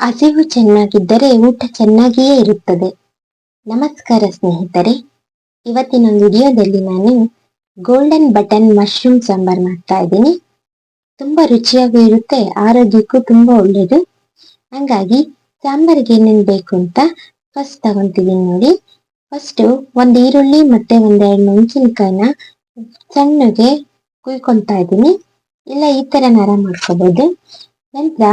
ಹಸಿವು ಚೆನ್ನಾಗಿದ್ದರೆ ಊಟ ಚೆನ್ನಾಗಿಯೇ ಇರುತ್ತದೆ. ನಮಸ್ಕಾರ ಸ್ನೇಹಿತರೆ, ಇವತ್ತಿನ ವಿಡಿಯೋದಲ್ಲಿ ನಾನು ಗೋಲ್ಡನ್ ಬಟನ್ ಮಶ್ರೂಮ್ ಸಾಂಬಾರ್ ಮಾಡ್ತಾ ಇದ್ದೀನಿ. ತುಂಬಾ ರುಚಿಯಾಗೂ ಇರುತ್ತೆ, ಆರೋಗ್ಯಕ್ಕೂ ತುಂಬಾ ಒಳ್ಳೆಯದು. ಹಂಗಾಗಿ ಸಾಂಬಾರಿಗೆ ಏನೇನು ಬೇಕು ಅಂತ ಫಸ್ಟ್ ತಗೊಂತಿದ್ದೀನಿ ನೋಡಿ. ಫಸ್ಟ್ ಒಂದು ಈರುಳ್ಳಿ ಮತ್ತೆ ಒಂದೆರಡು ಮೆಣಸಿನ್ಕಾಯಿನ ಸಣ್ಣಗೆ ಕುಯ್ಕೊಳ್ತಾ ಇದ್ದೀನಿ. ಇಲ್ಲ ಈ ತರ ನರ ಮಾಡ್ಕೋಬಹುದು. ನಂತರ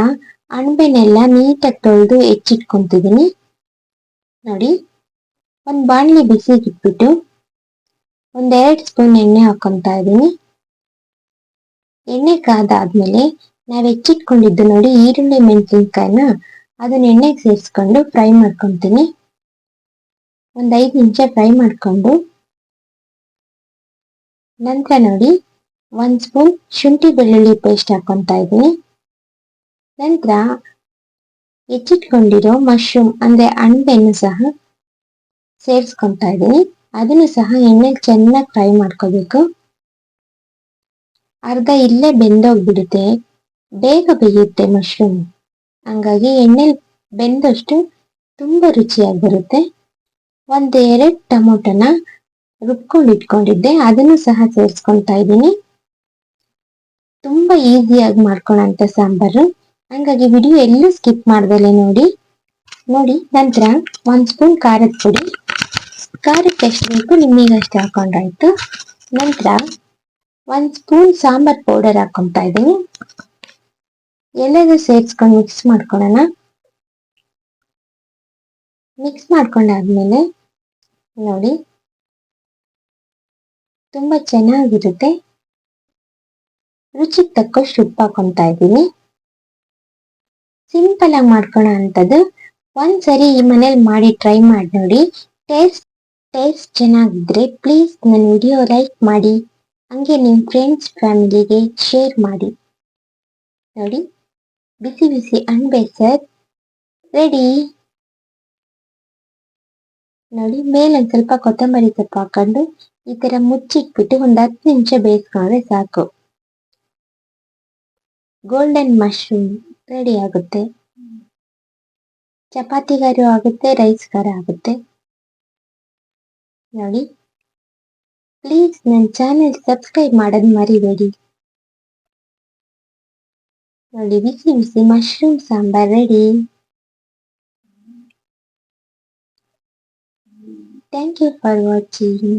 ಅಣಬೆನೆಲ್ಲ ನೀಟಾಗಿ ತೊಳೆದು ಹೆಚ್ಚಿಟ್ಕೊಂತಿದ್ದೀನಿ ನೋಡಿ. ಒಂದು ಬಾಣಲಿ ಬಿಸಿಗೆ ಇಟ್ಬಿಟ್ಟು 1-2 ಸ್ಪೂನ್ ಎಣ್ಣೆ ಹಾಕೊಂತಾ ಇದ್ದೀನಿ. ಎಣ್ಣೆ ಕಾದಾದ್ಮೇಲೆ ನಾವು ಹೆಚ್ಚಿಟ್ಕೊಂಡಿದ್ದು ನೋಡಿ ಈರುಳ್ಳಿ ಮೆಣಸಿನ್ಕಾಯಿನ ಅದನ್ನ ಎಣ್ಣೆಗೆ ಸೇರಿಸ್ಕೊಂಡು ಫ್ರೈ ಮಾಡ್ಕೊತೀನಿ. 5 ನಿಮಿಷ ಫ್ರೈ ಮಾಡ್ಕೊಂಡು ನಂತರ ನೋಡಿ 1 ಸ್ಪೂನ್ ಶುಂಠಿ ಬೆಳ್ಳುಳ್ಳಿ ಪೇಸ್ಟ್ ಹಾಕೊಂತಾ ಇದ್ದೀನಿ. ನಂತರ ಹೆಚ್ಚಿಟ್ಕೊಂಡಿರೋ ಮಶ್ರೂಮ್ ಅಂದ್ರೆ ಅಣಬೆಯನ್ನು ಸಹ ಸೇರಿಸ್ಕೊಂತಾ ಇದ್ದೀನಿ. ಅದನ್ನು ಸಹ ಎಣ್ಣೆಗೆ ಚೆನ್ನಾಗಿ ಫ್ರೈ ಮಾಡ್ಕೋಬೇಕು. ಅರ್ಧ ಇಲ್ಲೇ ಬೆಂದೋಗ್ಬಿಡುತ್ತೆ, ಬೇಗ ಬೇಯುತ್ತೆ ಮಶ್ರೂಮ್. ಹಂಗಾಗಿ ಎಣ್ಣೆಲಿ ಬೆಂದಷ್ಟು ತುಂಬಾ ರುಚಿಯಾಗಿ ಬರುತ್ತೆ. 1-2 ಟೊಮೊಟೊನ ರುಬ್ಕೊಂಡು ಇಟ್ಕೊಂಡಿದ್ದೆ, ಅದನ್ನು ಸಹ ಸೇರಿಸ್ಕೊಂತಾ ಇದ್ದೀನಿ. ತುಂಬಾ ಈಸಿಯಾಗಿ ಮಾಡ್ಕೊಳ್ಳೋಂಥ ಸಾಂಬಾರು, ಹಂಗಾಗಿ ವಿಡಿಯೋ ಎಲ್ಲೂ ಸ್ಕಿಪ್ ಮಾಡ್ದಲೆ ನೋಡಿ. ನಂತರ 1 ಸ್ಪೂನ್ ಖಾರದ ಪುಡಿ, ಖಾರಕ್ಕೆ ಎಷ್ಟು ಬೇಕು ನಿಮಗೆ ಅಷ್ಟು ಹಾಕೊಂಡ್ರಾಯ್ತು. ನಂತರ 1 ಸ್ಪೂನ್ ಸಾಂಬಾರ್ ಪೌಡರ್ ಹಾಕೊಂತಾ ಇದ್ದೀನಿ. ಎಲ್ಲದೂ ಸೇರಿಸ್ಕೊಂಡು ಮಿಕ್ಸ್ ಮಾಡ್ಕೊಳ್ಳೋಣ. ಮಿಕ್ಸ್ ಮಾಡ್ಕೊಂಡಾದ್ಮೇಲೆ ನೋಡಿ ತುಂಬಾ ಚೆನ್ನಾಗಿರುತ್ತೆ. ರುಚಿಗೆ ತಕ್ಕಷ್ಟು ಉಪ್ಪು ಹಾಕೊಂತಾ ಇದ್ದೀನಿ. ಸಿಂಪಲ್ ಆಗಿ ಮಾಡ್ಕೊಳ್ಳೋ ಅಂಥದ್ದು. ಒಂದ್ಸರಿ ಈ ಮನೇಲಿ ಮಾಡಿ ಟ್ರೈ ಮಾಡಿ ನೋಡಿ. ಟೇಸ್ಟ್ ಚೆನ್ನಾಗಿದ್ರೆ ಪ್ಲೀಸ್ ನನ್ನ ವಿಡಿಯೋ ಲೈಕ್ ಮಾಡಿ, ಹಂಗೆ ನಿಮ್ಮ ಫ್ರೆಂಡ್ಸ್ ಫ್ಯಾಮಿಲಿಗೆ ಶೇರ್ ಮಾಡಿ. ನೋಡಿ, ಬಿಸಿ ಬಿಸಿ ಅಣಬೆ ಸರ್ ರೆಡಿ. ನೋಡಿ, ಮೇಲೊಂದು ಸ್ವಲ್ಪ ಕೊತ್ತಂಬರಿ ಸೊಪ್ಪು ಹಾಕೊಂಡು ಈ ತರ ಮುಚ್ಚಿಟ್ಬಿಟ್ಟು 10 ನಿಮಿಷ ಬೇಯಿಸ್ಕೊಂಡ್ರೆ ಸಾಕು. ಗೋಲ್ಡನ್ ಮಶ್ರೂಮ್ ರೆಡಿ ಆಗುತ್ತೆ. ಚಪಾತಿಗಾರು ಆಗುತ್ತೆ, ರೈಸ್ಗಾರು ಆಗುತ್ತೆ. ನೋಡಿ, ಪ್ಲೀಸ್ ನನ್ನ ಚಾನೆಲ್ ಸಬ್ಸ್ಕ್ರೈಬ್ ಮಾಡೋದು ಮರಿಬೇಡಿ. ನೋಡಿ, ಬಿಸಿ ಬಿಸಿ mushroom sambar ready. Thank you for watching.